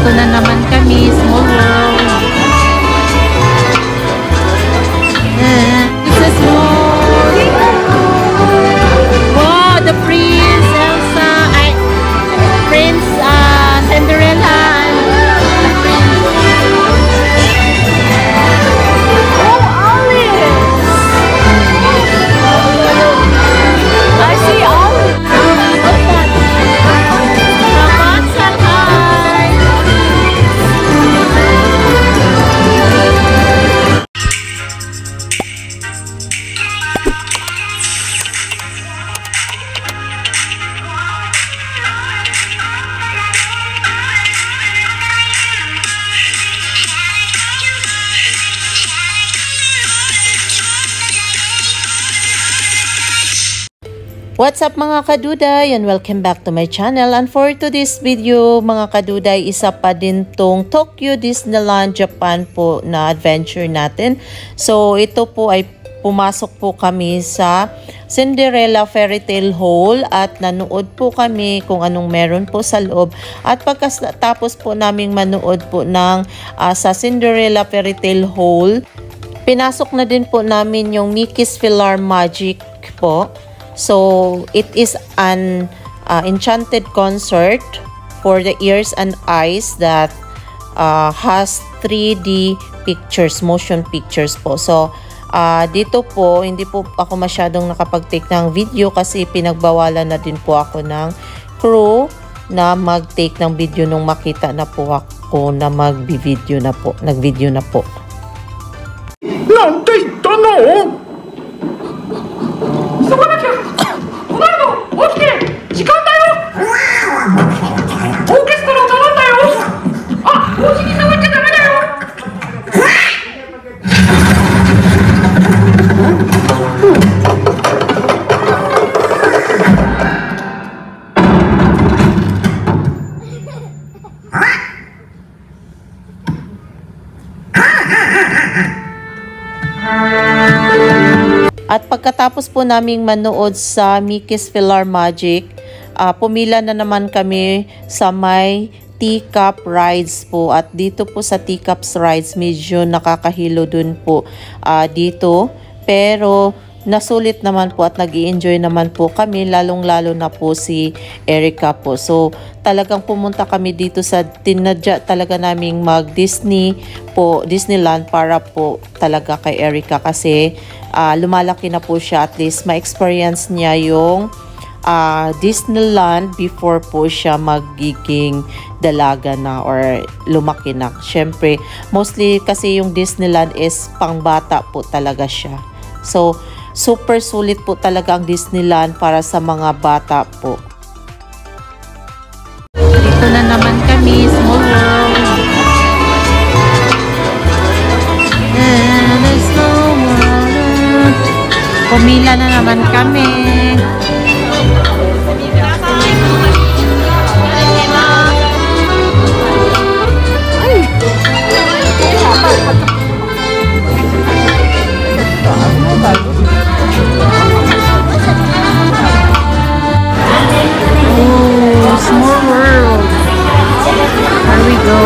Dito na naman kami, Small World. It's a small. Wow, the Prince Elsa, Prince Cinderella. What's up mga kaduday, and welcome back to my channel. And for today's video mga kaduday, isa pa din tong Tokyo Disneyland Japan po na adventure natin. So ito po ay pumasok po kami sa Cinderella Fairy Tale Hall at nanood po kami kung anong meron po sa loob. At pagkatapos po naming manood po ng sa Cinderella Fairy Tale Hall, pinasok na din po namin yung Mickey's PhilharMagic po. So, it is an enchanted concert for the ears and eyes that has 3D pictures, motion pictures po. So, dito po, hindi po ako masyadong nakapag-take ng video kasi pinagbawalan na din po ako ng crew na mag-take ng video nung makita na po ako na mag-video na po, nag-video na po. Nante ito no? 急がなきゃ！お前の起きて！時間だよ！オーケストラを頼んだよ！あ、おじに触っちゃダメだよ！At pagkatapos po naming manood sa Mickey's PhilharMagic, pumila na naman kami sa may teacup rides po. At dito po sa teacups rides, medyo nakakahilo dun po dito. Pero nasulit naman po at nag-i-enjoy naman po kami, lalong-lalo na po si Erica po. So talagang pumunta kami dito sa tinadya talaga naming mag-Disney po, Disneyland para po talaga kay Erica kasi lumalaki na po siya, at least ma-experience niya yung Disneyland before po siya magiging dalaga na or lumaki na. Syempre, mostly kasi yung Disneyland is pangbata po talaga siya. So, super sulit po talaga ang Disneyland para sa mga bata po. Dito na naman kami, Small World. Pumila na naman kami. Oh, Small World. Here we go.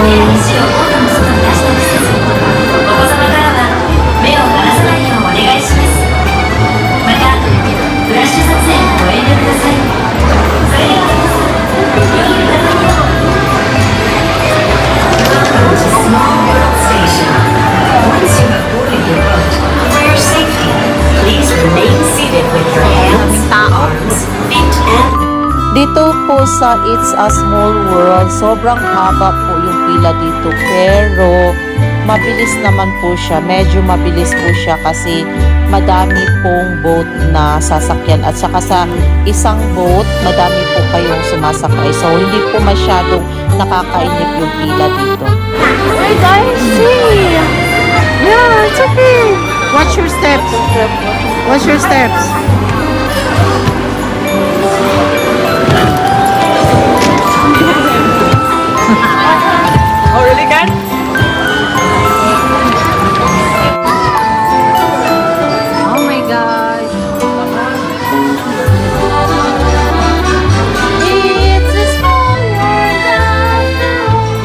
Dito po sa It's a Small World, sobrang haba po yung pila dito, pero mabilis naman po siya. Medyo mabilis po siya kasi madami pong boat na sasakyan, at saka sa isang boat madami po kayong sumasakay, so hindi po masyadong nakakainip yung pila dito. Hey guys, see! Yeah, it's okay. Watch your steps. Watch your steps. Oh, really, Kat? Oh my gosh. It's a small world after all.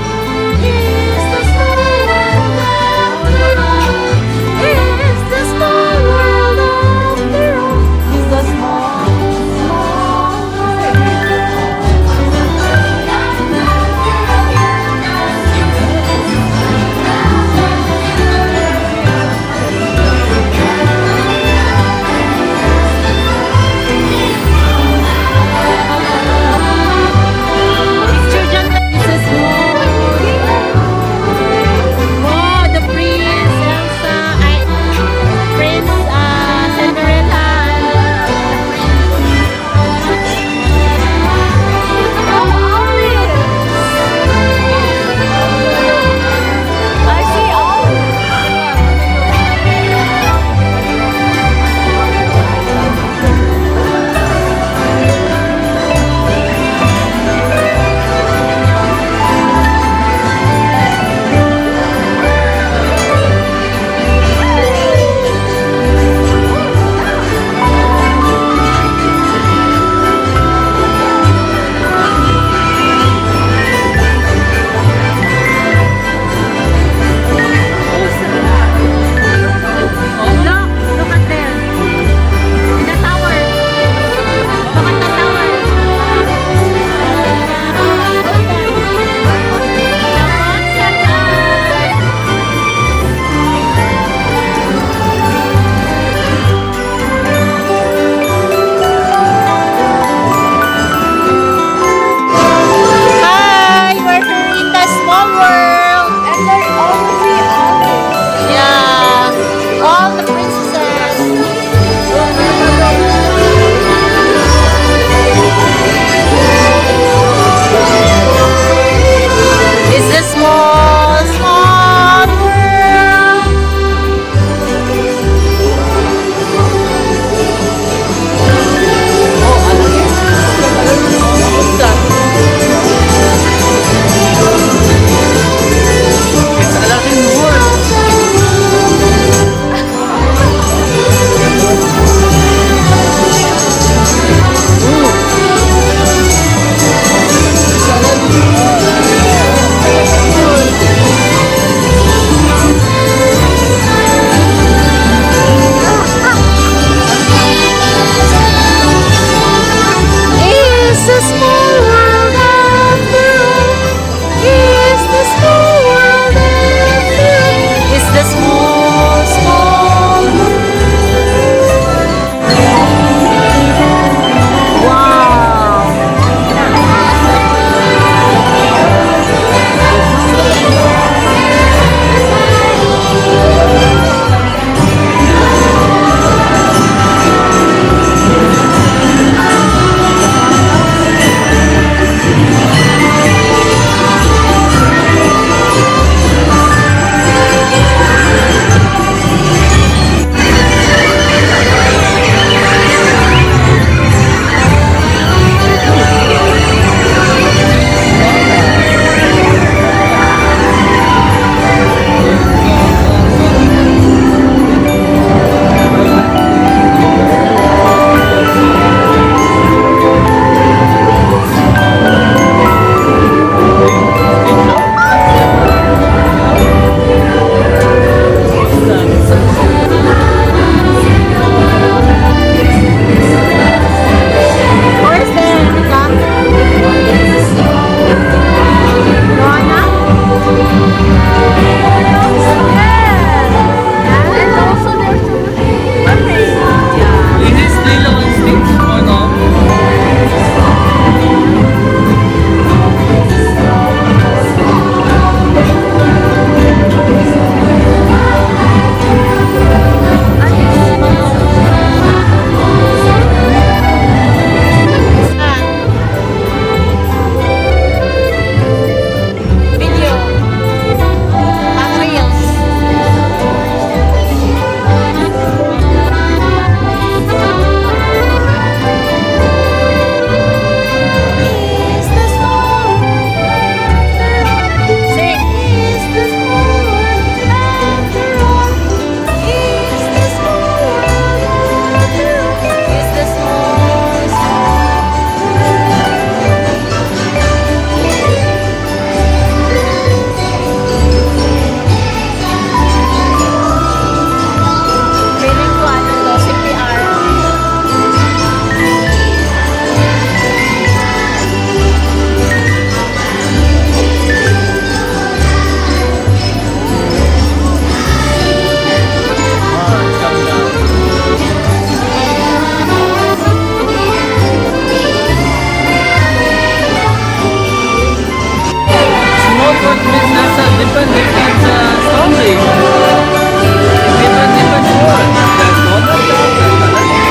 Different story. Different word. There's normal dog, there's other dog.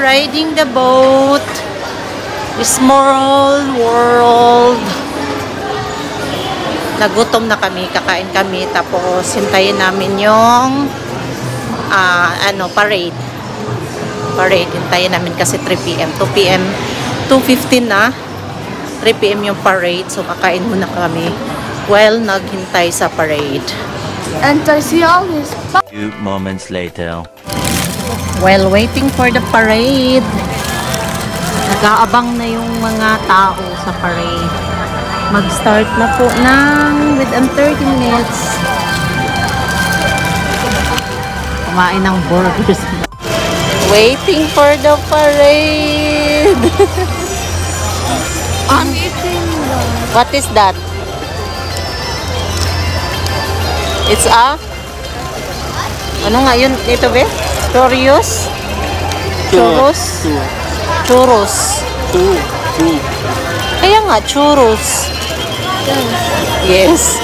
Riding the boat, small world. Nagutom na kami, kakain kami, tapos hintayin namin yung parade. Hintayin namin kasi 3 PM, 2 PM, 2:15 na, 3 PM yung parade, so kakain muna kami while naghintay sa parade. And I see all this. Few moments later. While waiting for the parade, nag-aabang na yung mga tao sa parade. Mag-start na po ng within 30 minutes. Kumain ng burgers. Waiting for the parade. I'm eating What is that? It's a... Ano nga yun? Ito ba? Churros? Churros? Churros. Kaya nga, churros. Yes.